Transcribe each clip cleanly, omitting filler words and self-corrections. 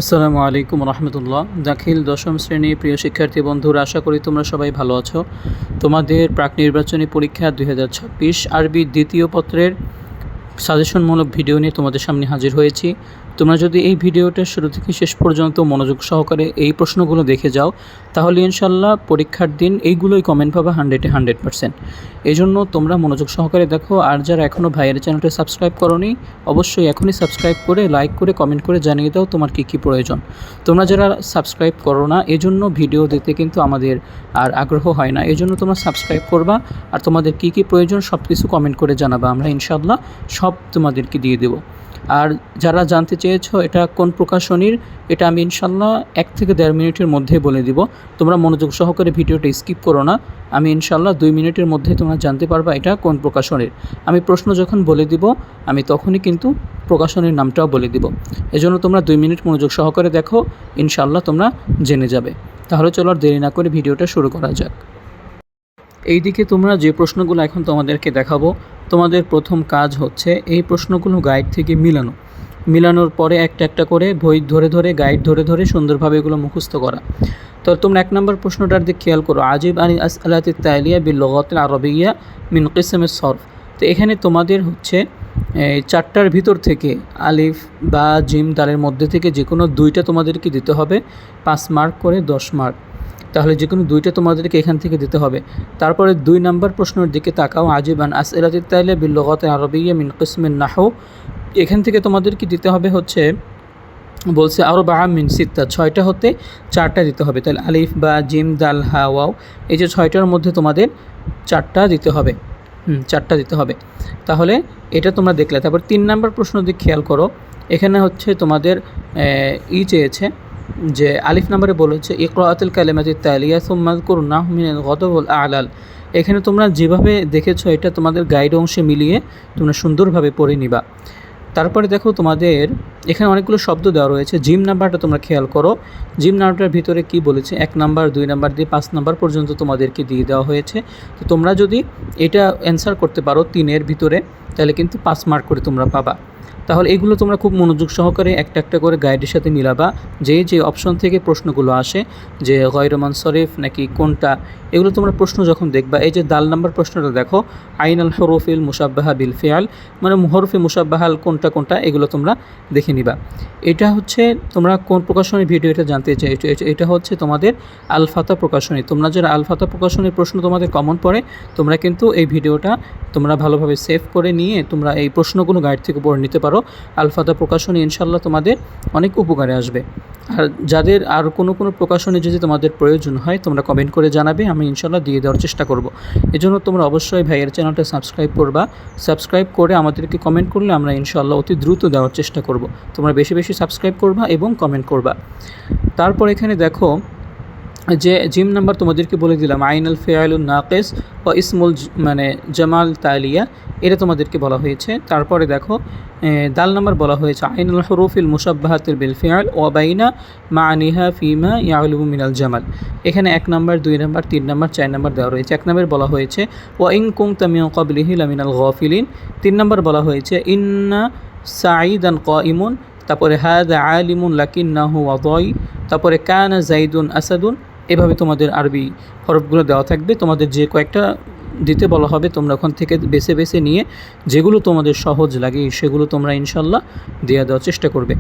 আসসালামু আলাইকুম রহমতুল্লাহ। দাখিল দশম শ্রেণীর প্রিয় শিক্ষার্থী বন্ধুরা, আশা করি তোমরা সবাই ভালো আছো। তোমাদের প্রাক নির্বাচনী পরীক্ষা 2026 আরবি দ্বিতীয় পত্রের সাজেশনমূলক ভিডিও নিয়ে তোমাদের সামনে হাজির হয়েছি। তোমরা যদি এই ভিডিওটা শুরু থেকে শেষ পর্যন্ত মনোযোগ সহকারে এই প্রশ্নগুলো দেখে যাও, তাহলে ইনশাল্লাহ পরীক্ষার দিন এইগুলোই কমেন্ট পাবা 100% এই জন্য তোমরা মনোযোগ সহকারে দেখো। আর যারা এখনও ভাইয়ের চ্যানেলটা সাবস্ক্রাইব করোনি, অবশ্যই এখনই সাবস্ক্রাইব করে লাইক করে কমেন্ট করে জানিয়ে দাও তোমার কী প্রয়োজন। তোমরা যারা সাবস্ক্রাইব করো না, এজন্য ভিডিও দিতে কিন্তু আমাদের আর আগ্রহ হয় না। এই জন্য তোমরা সাবস্ক্রাইব করবা আর তোমাদের কী প্রয়োজন সব কিছু কমেন্ট করে জানাবা, আমরা ইনশাল্লাহ সব তোমাদেরকে দিয়ে দেব। আর যারা জানতে চেয়েছো এটা কোন প্রকাশনীর, এটা আমি ইনশাল্লাহ 1 থেকে 1.5 মিনিটের মধ্যে বলে দিব। তোমরা মনোযোগ সহকারে ভিডিওটা স্কিপ করো না। আমি ইনশাল্লাহ 2 মিনিটের মধ্যে তোমরা জানতে পারবা এটা কোন প্রকাশনীর। আমি প্রশ্ন যখন বলে দিব, আমি তখনই কিন্তু প্রকাশনীর নামটাও বলে দিব। এজন্য তোমরা 2 মিনিট মনোযোগ সহকারে দেখো, ইনশাল্লাহ তোমরা জেনে যাবে। তাহলে চলো আর দেরি না করে ভিডিওটা শুরু করা যাক। এইদিকে তোমরা যে প্রশ্নগুলো এখন তোমাদেরকে দেখাবো, তোমাদের প্রথম কাজ হচ্ছে এই প্রশ্নগুলো গাইড থেকে মিলানোর পরে একটা একটা করে বই ধরে ধরে গাইড ধরে ধরে সুন্দরভাবে এগুলো মুখস্থ করা। তো তোমরা 1 নম্বর প্রশ্নটার দিকে খেয়াল করো, আজিব আনি আসআলাতিত তালিয়া বিল লুগাতিল আরাবিয়্যা মিন কিসমিস সরফ। তো এখানে তোমাদের হচ্ছে 4টার ভিতর থেকে আলিফ বা জিম দালের মধ্যে থেকে যে কোনো 2টা তোমাদেরকে দিতে হবে, 5 মার্ক করে 10 মার্ক। তাহলে যে কোনো 2টা তোমাদেরকে এখান থেকে দিতে হবে। তারপরে 2 নম্বর প্রশ্নের দিকে তাকাও, আজিবান আসআলাতিত তালিয়া বিল লুগাতিল আরাবিয়্যা মিন কিসমিন নাহউ। এখান থেকে তোমাদেরকে দিতে হবে হচ্ছে, বলছে আরও বা মিন সিত্তা, 6টা হতে 4টা দিতে হবে। তাহলে আলিফ বা জিম দাল হা ওয়াও, এই যে 6টার মধ্যে তোমাদের 4টা দিতে হবে। 4টা দিতে হবে। তাহলে এটা তোমরা দেখলে। তারপর 3 নম্বর প্রশ্ন দিকে খেয়াল করো, এখানে হচ্ছে তোমাদের চেয়েছে যে আলিফ নম্বরে বলেছে ইকরাআতুল কালিমাতিত তালিয়া সুম্মা যকুরনাহু মিনাল গদব ওয়াল আ'লাল। এখানে তোমরা যেভাবে দেখেছো এটা তোমাদের গাইড অংশে মিলিয়ে তোমরা সুন্দরভাবে পড়ে নিবা। তারপরে দেখো তোমাদের এখানে অনেকগুলো শব্দ দেওয়া রয়েছে। জিম নাম্বারটা তোমরা খেয়াল করো, জিম নাম্বারটার ভিতরে কি বলেছে, 1 নাম্বার 2 নাম্বার দিয়ে 5 নাম্বার পর্যন্ত তোমাদেরকে দিয়ে দেওয়া হয়েছে। তো তোমরা যদি এটা অ্যান্সার করতে পারো 3-এর ভিতরে, তাহলে কিন্তু 5 মার্ক করে তোমরা পাবা। তাহলে এগুলো তোমরা খুব মনোযোগ সহকারে একটা একটা করে গাইডের সাথে মিলাবা। যে অপশন থেকে প্রশ্নগুলো আসে, যে গয়র মুনসরিফ নাকি কোনটা, এগুলো তোমরা প্রশ্ন যখন দেখবা, এই যে দাল নাম্বার প্রশ্নটা দেখো, আইনাল হরফিল মুশাব্বাহা বিল ফিআল, মানে হরফে মুশাব্বাহাল কোনটা এগুলো তোমরা দেখে নিবা। এটা হচ্ছে তোমরা কোন প্রকাশনীর ভিডিও এটা জানতে চাই, এটা হচ্ছে তোমাদের আল ফাতা প্রকাশনী। তোমরা যারা আল ফাতা প্রকাশনীর প্রশ্ন তোমাদের কমন পড়ে, তোমরা কিন্তু এই ভিডিওটা তোমরা ভালোভাবে সেভ করে নিয়ে তোমরা এই প্রশ্নগুলো গাইড থেকে পড়ে নিতে পারো। আল ফাতা প্রকাশনী ইনশাল্লাহ তোমাদের অনেক উপকারে আসবে। আর যাদের আর কোনো প্রকাশনী যদি তোমাদের প্রয়োজন হয়, তোমরা কমেন্ট করে জানাবে, আমি ইনশাল্লাহ দিয়ে দেওয়ার চেষ্টা করব। এজন্য তোমরা অবশ্যই ভাইয়ের চ্যানেলটা সাবস্ক্রাইব করবা। সাবস্ক্রাইব করে আমাদেরকে কমেন্ট করলে আমরা ইনশাল্লাহ অতি দ্রুত দেওয়ার চেষ্টা করব। তোমরা বেশি বেশি সাবস্ক্রাইব করবা এবং কমেন্ট করবা। তারপর এখানে দেখো যে জিম নাম্বার তোমাদেরকে বলে দিলাম, আইনাল ফিআলুন নাকিস ও ইসমুল মানে জামাল তালিয়া, এটা তোমাদেরকে বলা হয়েছে। তারপরে দেখো দাল নাম্বার বলা হয়েছে আইনাল হুরুফিল মুশাব্বাহাতিল বিল ফিআল ওয়া বাইনা মাআনিহা ফিমা ইয়ালুবু মিনাল জামাল। এখানে 1 নাম্বার 2 নাম্বার 3 নাম্বার 4 নাম্বার দেওয়া রয়েছে। 1 নাম্বার বলা হয়েছে ওয়া ইন কুনতা মিন ক্বাবলিহি লামিনাল গাফিলিন। 3 নাম্বার বলা হয়েছে ইন্না সাঈদান কাইমুন। তারপরে হাযা আলিমুন লাকিন্নাহু ওয়াদাই। তারপরে কানা যাইদুন আসাদুন। এভাবে তোমাদের আরবি হরফগুলো দেওয়া থাকবে। তোমাদের যে কয়েকটা দিতে বলা হবে, তোমরা ওখান থেকে বেছে বেছে নিয়ে যেগুলো তোমাদের সহজ লাগে সেগুলো তোমরা ইনশাল্লাহ দেওয়ার চেষ্টা করবে।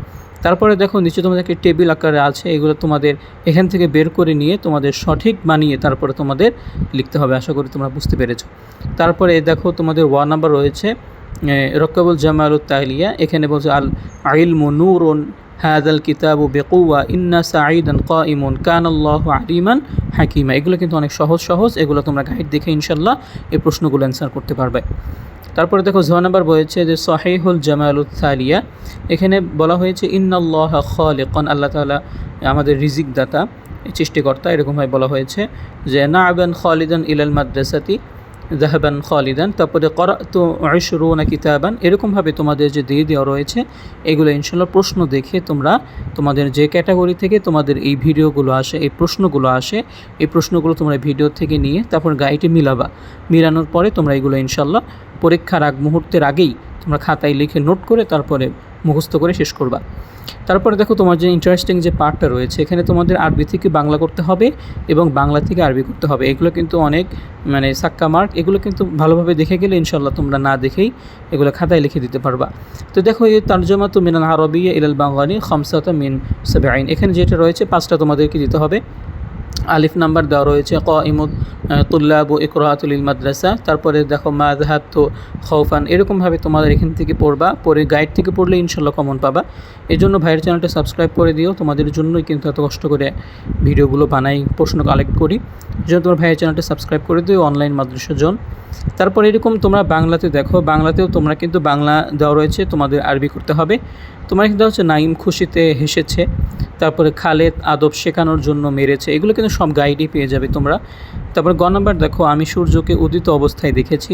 তারপরে দেখো নিচে তোমাদের একটা টেবিল আকারে আছে, এগুলো তোমাদের এখান থেকে বের করে নিয়ে তোমাদের সঠিক বানিয়ে তারপরে তোমাদের লিখতে হবে। আশা করি তোমরা বুঝতে পেরেছো। তারপরে দেখো তোমাদের 1 নাম্বার রয়েছে রকাবুল জামালুত তালিয়া। এখানে বলছে আল ইলমু নূরুন হাদাল কিতাবু বিকুওয়া ইন্না সাঈদান কাইমুন কানাল্লাহু আলিমান হাকিমা। এগুলো কিন্তু অনেক সহজ, এগুলো তোমরা গাইড দেখে ইনশাল্লাহ এই প্রশ্নগুলো অ্যান্সার করতে পারবে। তারপরে দেখো 6 নাম্বার বলেছে যে সহিহুল জামালুত তালিয়া। এখানে বলা হয়েছে ইন্নাল্লাহা খালিকান, আল্লাহ তাআলা আমাদের রিজিক দাতা, সৃষ্টিকর্তা, এরকমভাবে বলা হয়েছে যে নাআবান খালিদান ইলাল মাদ্রাসাতি জাহাবান খালিদান। তারপরে করাতু 20 কিতাবান। এরকমভাবে তোমাদের যে দিয়ে দেওয়া রয়েছে এগুলো ইনশাল্লাহ প্রশ্ন দেখে তোমরা তোমাদের যে ক্যাটাগরি থেকে তোমাদের এই ভিডিওগুলো আসে, এই প্রশ্নগুলো আসে, এই প্রশ্নগুলো তোমরা ভিডিও থেকে নিয়ে তারপর গাইডে মিলানোর পরে তোমরা এগুলো ইনশাল্লাহ পরীক্ষার মুহূর্তের আগেই তোমরা খাতায় লিখে নোট করে তারপরে মুখস্থ করে শেষ করবা। তারপরে দেখো তোমার যে ইন্টারেস্টিং যে পার্টটা রয়েছে, এখানে তোমাদের আরবি থেকে বাংলা করতে হবে এবং বাংলা থেকে আরবি করতে হবে। এগুলো কিন্তু অনেক মানে সাক্কা মার্ক, এগুলো কিন্তু ভালোভাবে দেখে গেলে ইনশাল্লাহ তোমরা না দেখেই এগুলো খাতায় লিখে দিতে পারবা। তো দেখো এই তারজমাতু মিনাল আরবিয়্যা ইলাল বাংলানি খামসাতা মিন সাবঈন, এখানে যেটা রয়েছে 5টা তোমাদেরকে দিতে হবে। আলিফ নাম্বার দেওয়া রয়েছে কাইমুত তুল্লাব ও ইকরাতুল মাদ্রাসা, তারপরে দেখো মা যাহাবতু খাউফান, এরকমভাবে তোমাদের এখান থেকে পড়বা, পরে গাইড থেকে পড়লে ইনশাল্লাহ কমন পাবা। এই জন্য ভাইয়ের চ্যানেলটা সাবস্ক্রাইব করে দিও, তোমাদের জন্যই কিন্তু এত কষ্ট করে ভিডিওগুলো বানাই, প্রশ্ন কালেক্ট করি। এই জন্য তোমার ভাইয়ের চ্যানেলটা সাবস্ক্রাইব করে দিও, অনলাইন মাদ্রাসা জন। তারপর এরকম তোমরা বাংলাতে দেখো, বাংলাতেও তোমরা কিন্তু বাংলা দেওয়া রয়েছে, তোমাদের আরবি করতে হবে। তোমার কিন্তু হচ্ছে নাইম খুশিতে হেসেছে, তারপরে খালেদ আদব শেখানোর জন্য মেরেছে, এগুলো কিন্তু সব গাইডই পেয়ে যাবে তোমরা। তারপরে গ নাম্বার দেখো আমি সূর্যকে উদিত অবস্থায় দেখেছি।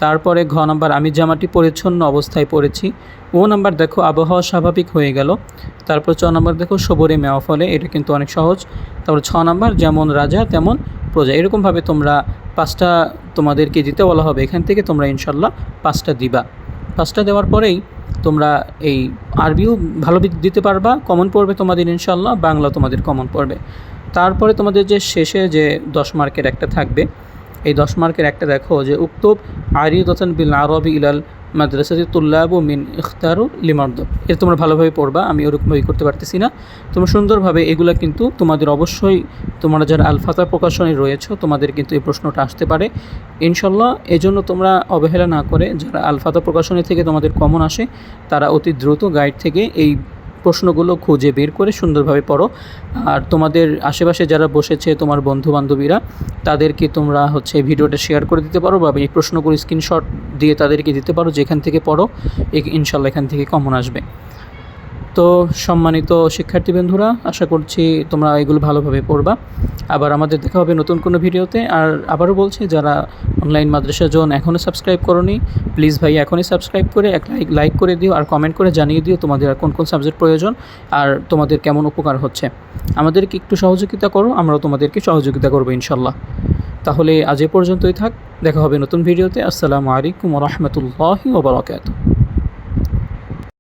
তারপরে ঘ নাম্বার আমি জামাটি পরিচ্ছন্ন অবস্থায় পরেছি। ও নাম্বার দেখো আবহাওয়া স্বাভাবিক হয়ে গেল। তারপর চ নাম্বার দেখো সবরে মেওয়া ফলে, এটা কিন্তু অনেক সহজ। তারপর 6 নাম্বার যেমন রাজা তেমন প্রজা, এরকমভাবে তোমরা 5টা তোমাদেরকে দিতে বলা হবে, এখান থেকে তোমরা ইনশাল্লাহ 5টা দিবা। 5টা দেওয়ার পরেই তোমরা এই আরবিও ভালো দিতে পারবা, কমন পড়বে তোমাদের ইনশাল্লাহ, বাংলা তোমাদের কমন পড়বে। তারপরে তোমাদের যে শেষে যে 10 মার্কের একটা থাকবে, এই 10 মার্কের একটা দেখো যে উক্তব আরিদাতান বিল আরবি ইলাল মাদ্রাসাতি তুল্লাবু মিন ইখতারু লিমারদব, এটা তোমরা ভালোভাবে পড়বা, আমি ওরকমভাবে করতে পারতেছি না। তোমরা সুন্দরভাবে এগুলা কিন্তু তোমাদের অবশ্যই, তোমরা যারা আল ফাতা প্রকাশনে রয়েছো তোমাদের কিন্তু এই প্রশ্নটা আসতে পারে ইনশাল্লাহ। এই জন্য তোমরা অবহেলা না করে, যারা আল ফাতা প্রকাশনী থেকে তোমাদের কমন আসে তারা অতি দ্রুত গাইড থেকে এই প্রশ্নগুলো খুঁজে বের করে সুন্দরভাবে পড়ো। আর তোমাদের আশেপাশে যারা বসেছে তোমার বন্ধুবান্ধবীরা, তাদেরকে তোমরা হচ্ছে ভিডিওটা শেয়ার করে দিতে পারো, বা এই প্রশ্নগুলো স্ক্রিনশট দিয়ে তাদেরকে দিতে পারো, যেখান থেকে পড়ো ইনশাল্লাহ এখান থেকে কমন আসবে। তো সম্মানিত শিক্ষার্থী বন্ধুরা, আশা করছি তোমরা এগুলো ভালোভাবে পড়বা। আবার আমাদের দেখা হবে নতুন কোনো ভিডিওতে। আর আবারও বলছি, যারা অনলাইন মাদ্রাসা জোন এখনও সাবস্ক্রাইব করোনি, প্লিজ ভাই এখনই সাবস্ক্রাইব করে এক লাইক করে দিও, আর কমেন্ট করে জানিয়ে দিও তোমাদের আর কোন কোন সাবজেক্ট প্রয়োজন আর তোমাদের কেমন উপকার হচ্ছে। আমাদেরকে একটু সহযোগিতা করো, আমরাও তোমাদেরকে সহযোগিতা করবো ইনশাল্লাহ। তাহলে আজ এ পর্যন্তই থাক, দেখা হবে নতুন ভিডিওতে। আসসালামু আলাইকুম ওয়া রাহমাতুল্লাহি ওয়া বারাকাতুহু।